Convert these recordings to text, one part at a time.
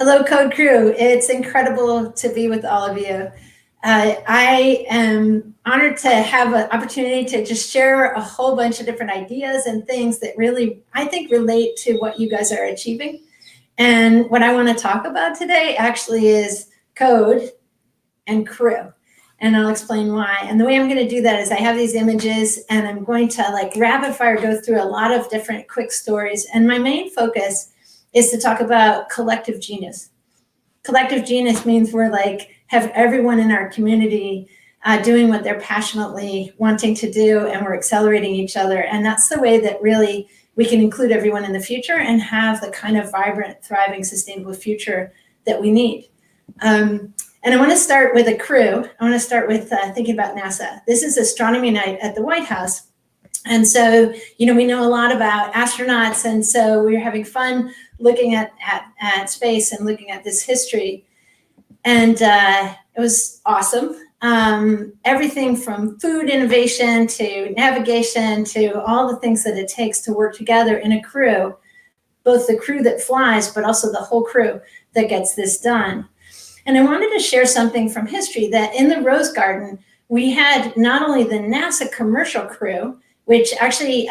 Hello, CodeCrew. It's incredible to be with all of you. I am honored to have an opportunity to just share a whole bunch of different ideas and things that really, I think, relate to what you guys are achieving. And what I want to talk about today actually is code and crew. And I'll explain why. And the way I'm going to do that is I have these images and I'm going to like rapid fire go through a lot of different quick stories. And my main focus is to talk about collective genius. Collective genius means we're like, have everyone in our community doing what they're passionately wanting to do, and we're accelerating each other. And that's the way that really we can include everyone in the future and have the kind of vibrant, thriving, sustainable future that we need. And I want to start with a crew. I want to start with thinking about NASA. This is astronomy night at the White House. And so, you know, we know a lot about astronauts. And so we were having fun looking at space and looking at this history. And it was awesome. Everything from food innovation to navigation to all the things that it takes to work together in a crew, both the crew that flies, but also the whole crew that gets this done. And I wanted to share something from history that in the Rose Garden, we had not only the NASA commercial crew, which actually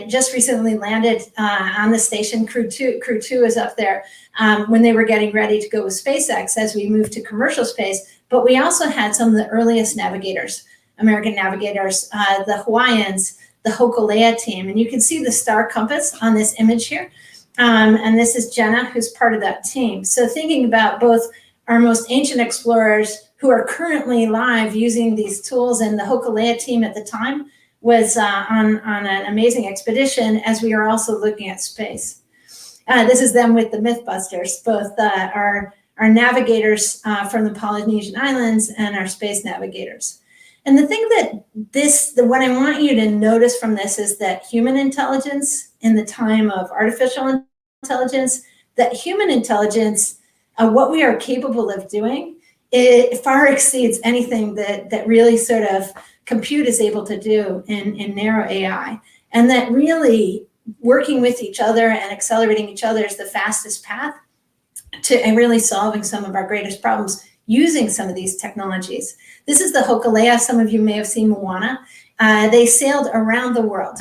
just recently landed on the station. Crew 2 is up there when they were getting ready to go with SpaceX as we moved to commercial space. But we also had some of the earliest navigators, American navigators, the Hawaiians, the Hokulea team. And you can see the star compass on this image here. And this is Jenna, who's part of that team. So thinking about both our most ancient explorers who are currently live using these tools, and the Hokulea team at the time was on an amazing expedition as we are also looking at space. This is them with the Mythbusters, both our navigators from the Polynesian Islands and our space navigators. And the thing what I want you to notice from this is that human intelligence in the time of artificial intelligence, that human intelligence, what we are capable of doing, it far exceeds anything that really sort of compute is able to do in narrow AI. And that really working with each other and accelerating each other is the fastest path to really solving some of our greatest problems using some of these technologies. This is the Hokulea. Some of you may have seen Moana. They sailed around the world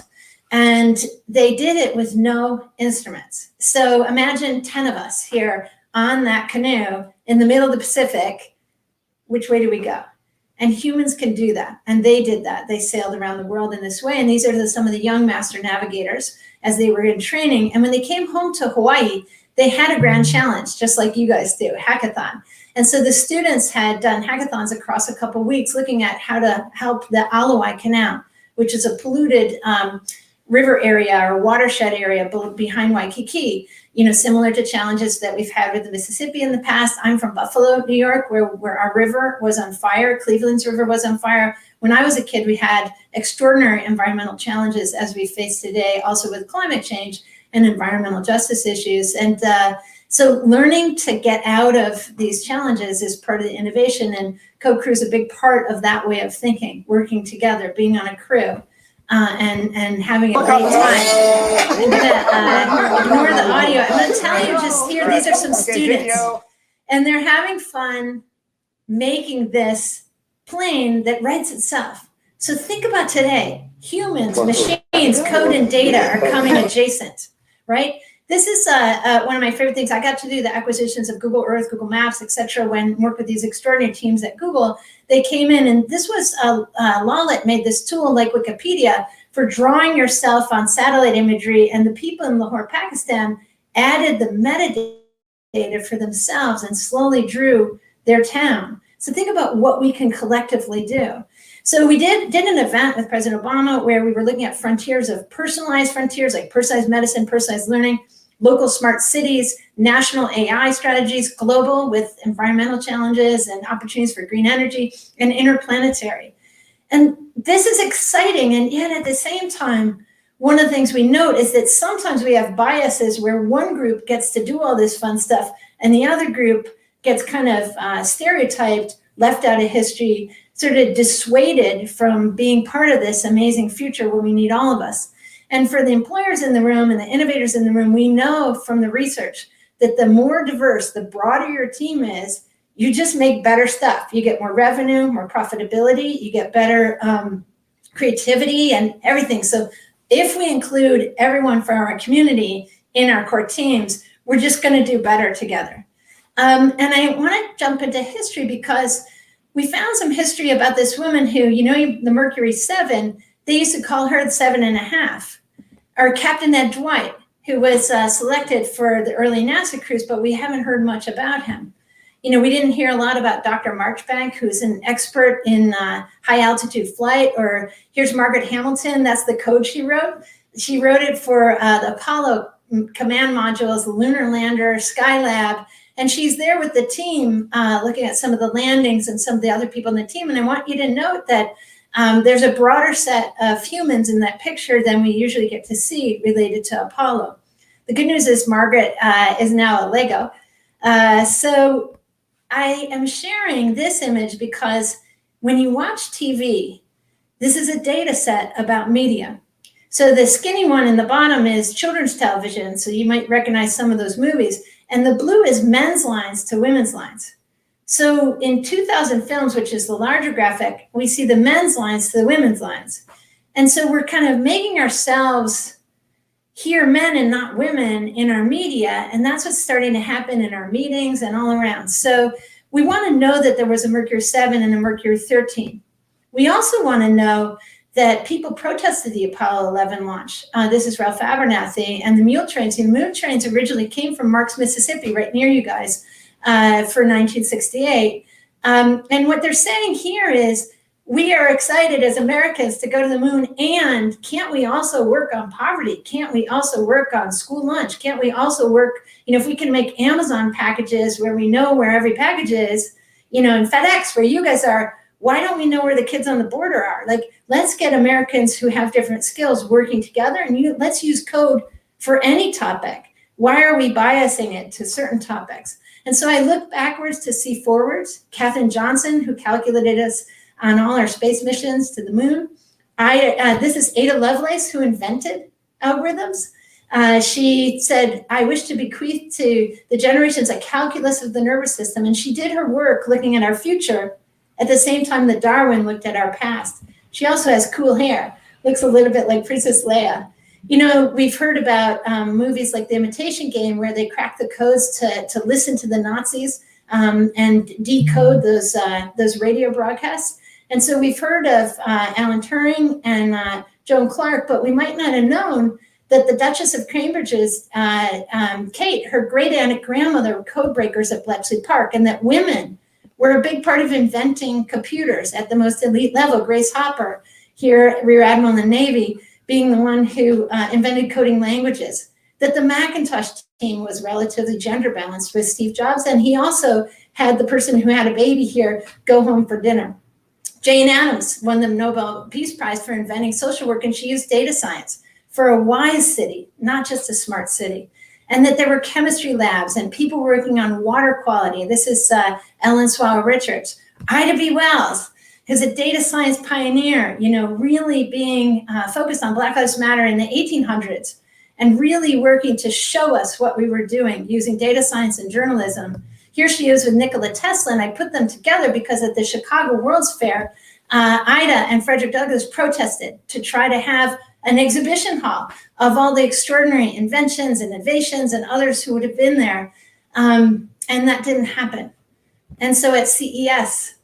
and they did it with no instruments. So imagine 10 of us here on that canoe in the middle of the Pacific. Which way do we go? And humans can do that. And they did that. They sailed around the world in this way. And these are some of the young master navigators as they were in training. And when they came home to Hawaii, they had a grand challenge, just like you guys do, hackathon. And so the students had done hackathons across a couple of weeks looking at how to help the Alawai Canal, which is a polluted river area or watershed area behind Waikiki, you know, similar to challenges that we've had with the Mississippi in the past. I'm from Buffalo, New York, where our river was on fire. Cleveland's river was on fire. When I was a kid, we had extraordinary environmental challenges as we face today, also with climate change and environmental justice issues. And so learning to get out of these challenges is part of the innovation, and CodeCrew is a big part of that way of thinking, working together, being on a crew. And having a great time. I'm gonna ignore the audio. I'm gonna tell you just here, these are some students. And they're having fun making this plane that writes itself. So think about today, humans, machines, code, and data are coming adjacent, right? This is one of my favorite things. I got to do the acquisitions of Google Earth, Google Maps, et cetera, when worked with these extraordinary teams at Google. They came in, and this was, Lalit made this tool like Wikipedia for drawing yourself on satellite imagery, and the people in Lahore, Pakistan added the metadata for themselves and slowly drew their town. So think about what we can collectively do. So we did an event with President Obama where we were looking at frontiers of personalized frontiers, like personalized medicine, personalized learning, local smart cities, national AI strategies, global with environmental challenges and opportunities for green energy, and interplanetary. And this is exciting, and yet at the same time, one of the things we note is that sometimes we have biases where one group gets to do all this fun stuff and the other group gets kind of stereotyped, left out of history, sort of dissuaded from being part of this amazing future where we need all of us. And for the employers in the room and the innovators in the room, we know from the research that the more diverse, the broader your team is, you just make better stuff. You get more revenue, more profitability, you get better creativity and everything. So if we include everyone from our community in our core teams, we're just going to do better together. And I want to jump into history because we found some history about this woman who, the Mercury 7, they used to call her the 7.5, or Captain Ed Dwight, who was selected for the early NASA crews, but we haven't heard much about him. We didn't hear a lot about Dr. Marchbank, who's an expert in high altitude flight, or here's Margaret Hamilton, that's the code she wrote. She wrote it for the Apollo command modules, the lunar lander, Skylab, and she's there with the team looking at some of the landings and some of the other people in the team. And I want you to note that there's a broader set of humans in that picture than we usually get to see related to Apollo. The good news is Margaret is now a Lego. So I am sharing this image because when you watch TV, this is a data set about media. So the skinny one in the bottom is children's television. So you might recognize some of those movies. And the blue is men's lines to women's lines. So in 2000 films, which is the larger graphic, we see the men's lines to the women's lines. And so we're kind of making ourselves hear men and not women in our media. And that's what's starting to happen in our meetings and all around. So we want to know that there was a Mercury 7 and a Mercury 13. We also want to know that people protested the Apollo 11 launch. This is Ralph Abernathy and the mule trains. The mule trains originally came from Marks, Mississippi, right near you guys, for 1968. And what they're saying here is, we are excited as Americans to go to the moon, and can't we also work on poverty? Can't we also work on school lunch? Can't we also work, if we can make Amazon packages where we know where every package is, and FedEx where you guys are, why don't we know where the kids on the border are? Like, let's get Americans who have different skills working together, and let's use code for any topic. Why are we biasing it to certain topics? And so I look backwards to see forwards. Katherine Johnson, who calculated us on all our space missions to the moon. This is Ada Lovelace, who invented algorithms. She said, I wish to bequeath to the generations a calculus of the nervous system. And she did her work looking at our future at the same time that Darwin looked at our past. She also has cool hair, looks a little bit like Princess Leia. We've heard about movies like The Imitation Game, where they crack the codes to listen to the Nazis and decode those radio broadcasts. And so we've heard of Alan Turing and Joan Clark, but we might not have known that the Duchess of Cambridge's Kate, her great-aunt grandmother, were code breakers at Bletchley Park, and that women were a big part of inventing computers at the most elite level. Grace Hopper, here, Rear Admiral in the Navy, being the one who invented coding languages. That the Macintosh team was relatively gender balanced with Steve Jobs, and he also had the person who had a baby here go home for dinner. Jane Addams won the Nobel Peace Prize for inventing social work, and she used data science for a wise city, not just a smart city. And that there were chemistry labs and people working on water quality. This is Ellen Swallow Richards. Ida B. Wells, who's a data science pioneer, really being focused on Black Lives Matter in the 1800s and really working to show us what we were doing using data science and journalism. Here she is with Nikola Tesla, and I put them together because at the Chicago World's Fair, Ida and Frederick Douglass protested to try to have an exhibition hall of all the extraordinary inventions, innovations, and others who would have been there. And that didn't happen. And so at CES,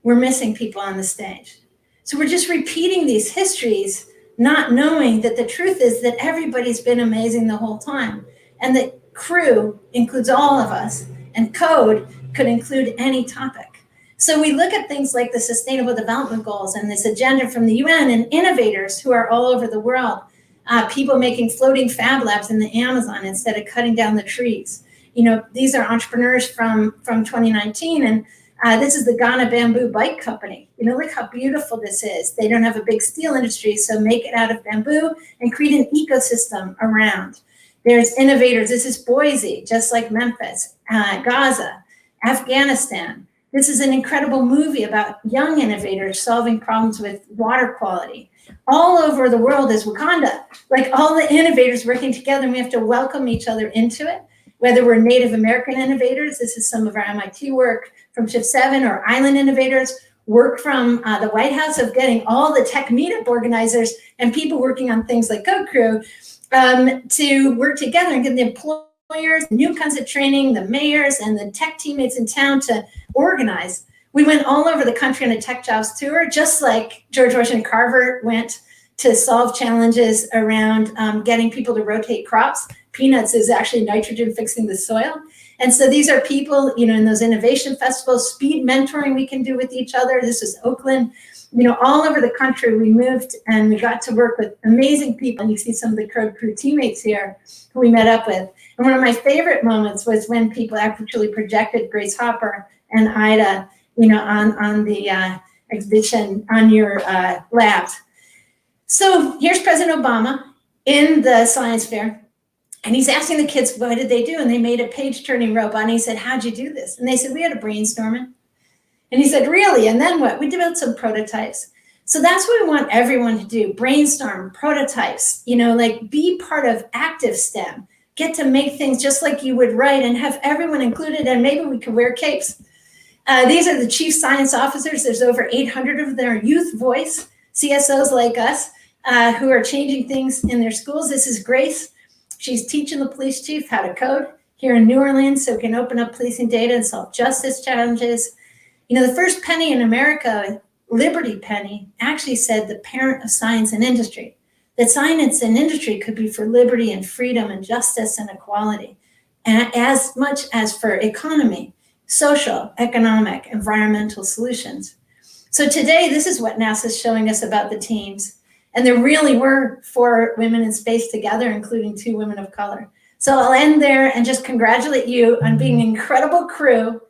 we're missing people on the stage. So we're just repeating these histories, not knowing that the truth is that everybody's been amazing the whole time. And that crew includes all of us, and code could include any topic. So we look at things like the Sustainable Development Goals and this agenda from the UN, and innovators who are all over the world, people making floating fab labs in the Amazon instead of cutting down the trees. These are entrepreneurs from 2019, and this is the Ghana Bamboo Bike Company. Look how beautiful this is. They don't have a big steel industry, so make it out of bamboo and create an ecosystem around. There's innovators. This is Boise, just like Memphis, Gaza, Afghanistan. This is an incredible movie about young innovators solving problems with water quality. All over the world is Wakanda, like all the innovators working together, and we have to welcome each other into it. whether we're Native American innovators, this is some of our MIT work from Shift 7, or island innovators, work from the White House of getting all the tech meetup organizers and people working on things like CodeCrew to work together and get the employers, new kinds of training, the mayors and the tech teammates in town to organize. We went all over the country on a tech jobs tour, just like George Washington Carver went to solve challenges around getting people to rotate crops. Peanuts is actually nitrogen fixing the soil. And so these are people, in those innovation festivals, speed mentoring we can do with each other. This is Oakland. All over the country we moved and we got to work with amazing people. And you see some of the CodeCrew teammates here who we met up with. And one of my favorite moments was when people actually projected Grace Hopper and Ida, on the exhibition on your labs. So here's President Obama in the science fair. And he's asking the kids, what did they do? And they made a page-turning robot. And he said, how'd you do this? And they said, we had a brainstorming. And he said, really? And then what? We developed some prototypes. So that's what we want everyone to do. Brainstorm, prototypes, be part of active STEM. Get to make things just like you would write and have everyone included. And maybe we can wear capes. These are the chief science officers. There's over 800 of their youth voice, CSOs like us, who are changing things in their schools. This is Grace. She's teaching the police chief how to code here in New Orleans so we can open up policing data and solve justice challenges. The first penny in America, Liberty Penny, actually said the parent of science and industry, that science and industry could be for liberty and freedom and justice and equality, and as much as for economy, social, economic, environmental solutions. So today, this is what NASA's showing us about the teams. And there really were 4 women in space together, including 2 women of color. So I'll end there and just congratulate you on being an incredible crew,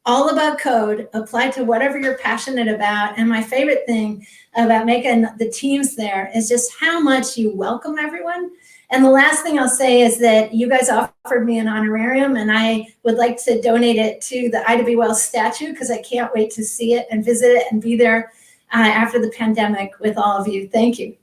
all about code, applied to whatever you're passionate about. And my favorite thing about making the teams there is just how much you welcome everyone. And the last thing I'll say is that you guys offered me an honorarium, and I would like to donate it to the Ida B. Wells statue because I can't wait to see it and visit it and be there after the pandemic with all of you. Thank you.